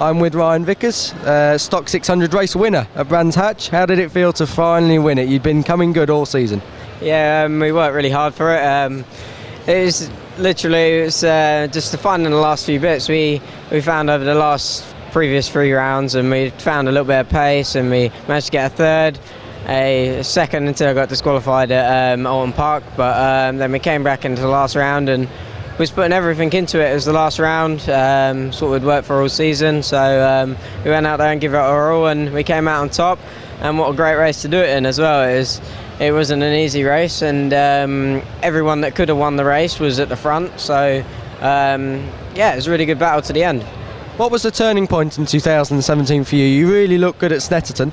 I'm with Ryan Vickers, Stock 600 race winner at Brands Hatch. How did it feel to finally win it? You'd been coming good all season. Yeah, we worked really hard for it. It was just to find in the last few bits. We found over the previous 3 rounds, and we found a little bit of pace, and we managed to get a third, a second until I got disqualified at Alton Park. But then we came back into the last round and we was putting everything into it as the last round. Sort of worked for all season. So we went out there and gave it our all, and we came out on top. And what a great race to do it in as well. It wasn't an easy race, and everyone that could have won the race was at the front. So yeah, it was a really good battle to the end. What was the turning point in 2017 for you? You really looked good at Snetterton.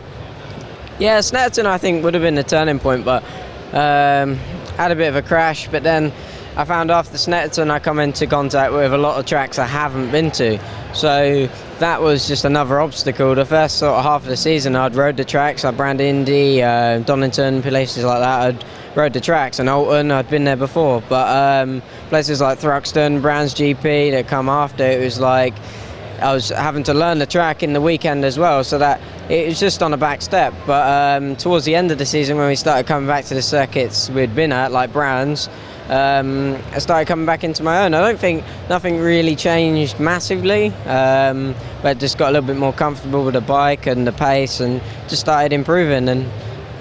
Yeah, Snetterton I think would have been the turning point, but had a bit of a crash. But then I found after Snetterton I come into contact with a lot of tracks I haven't been to. So that was just another obstacle. The first sort of half of the season I'd rode the tracks like Brand Indy, Donington, places like that. I'd rode the tracks, and Alton I'd been there before. But places like Thruxton, Brands GP that come after, it was like I was having to learn the track in the weekend as well, so that it was just on a back step. But towards the end of the season, when we started coming back to the circuits we'd been at, like Brands, I started coming back into my own. I don't think nothing really changed massively, but just got a little bit more comfortable with the bike and the pace, and just started improving. And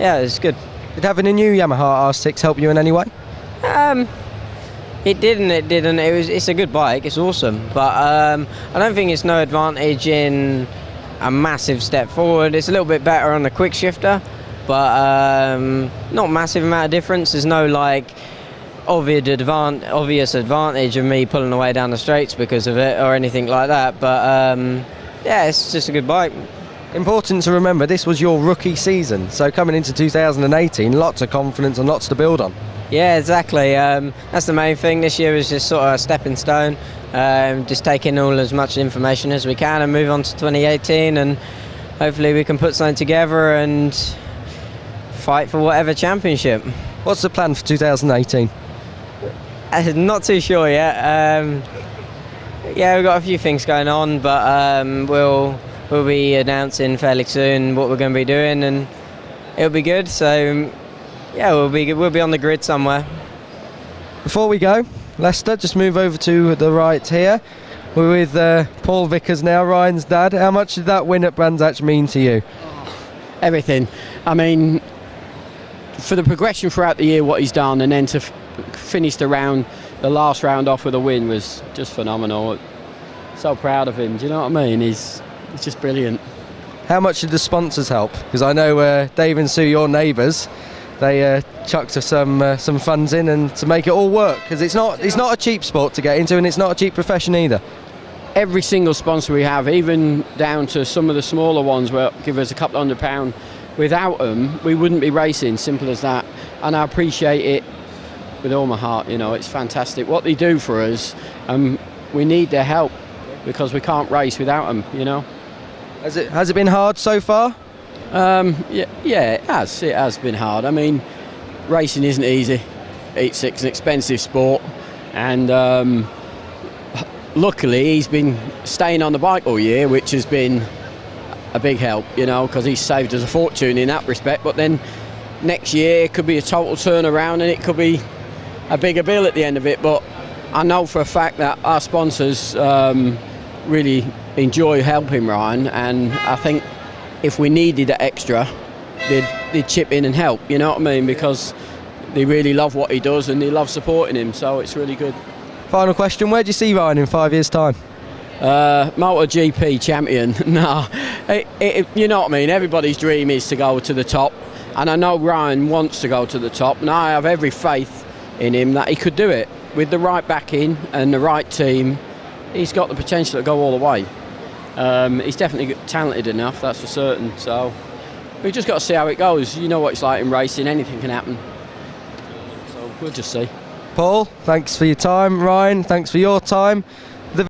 yeah, it's good. Did having a new Yamaha R6 help you in any way? It didn't. It's a good bike. It's awesome, but I don't think it's no advantage in a massive step forward. It's a little bit better on the quick shifter, but not massive amount of difference. There's no like obvious advantage of me pulling away down the straights because of it or anything like that. But yeah, it's just a good bike. Important to remember, this was your rookie season, so coming into 2018, lots of confidence and lots to build on. Yeah, exactly. That's the main thing. This year was just sort of a stepping stone. Just taking all as much information as we can and move on to 2018, and hopefully we can put something together and fight for whatever championship. What's the plan for 2018? Not too sure yet. Yeah, we've got a few things going on, but we'll be announcing fairly soon what we're going to be doing, and it'll be good. So yeah, we'll be on the grid somewhere. Before we go, Lester, just move over to the right here. We're with Paul Vickers now, Ryan's dad. How much did that win at Brands Hatch mean to you? Everything. I mean, for the progression throughout the year, what he's done, and then to finish the last round off with a win was just phenomenal. So proud of him. Do you know what I mean? He's just brilliant. How much did the sponsors help? Because I know Dave and Sue, your neighbours, they chucked some funds in and to make it all work, because it's not a cheap sport to get into, and it's not a cheap profession either. Every single sponsor we have, even down to some of the smaller ones, will give us a couple £100. Without them, we wouldn't be racing. Simple as that. And I appreciate it with all my heart. You know, it's fantastic what they do for us, and we need their help because we can't race without them. You know. Has it been hard so far? Yeah, it has been hard. I mean, racing isn't easy. It's an expensive sport, and luckily he's been staying on the bike all year, which has been a big help, you know, because he's saved us a fortune in that respect. But then next year it could be a total turnaround, and it could be a bigger bill at the end of it. But I know for a fact that our sponsors really enjoy helping Ryan, and I think if we needed that extra, they'd chip in and help, you know what I mean, because they really love what he does and they love supporting him, so it's really good. Final question, where do you see Ryan in 5 years' time? MotoGP champion. No, you know what I mean, everybody's dream is to go to the top, and I know Ryan wants to go to the top, and I have every faith in him that he could do it. With the right backing and the right team, he's got the potential to go all the way. He's definitely talented enough, that's for certain. So we've just got to see how it goes. You know what it's like in racing, anything can happen. So we'll just see. Paul, thanks for your time. Ryan, thanks for your time.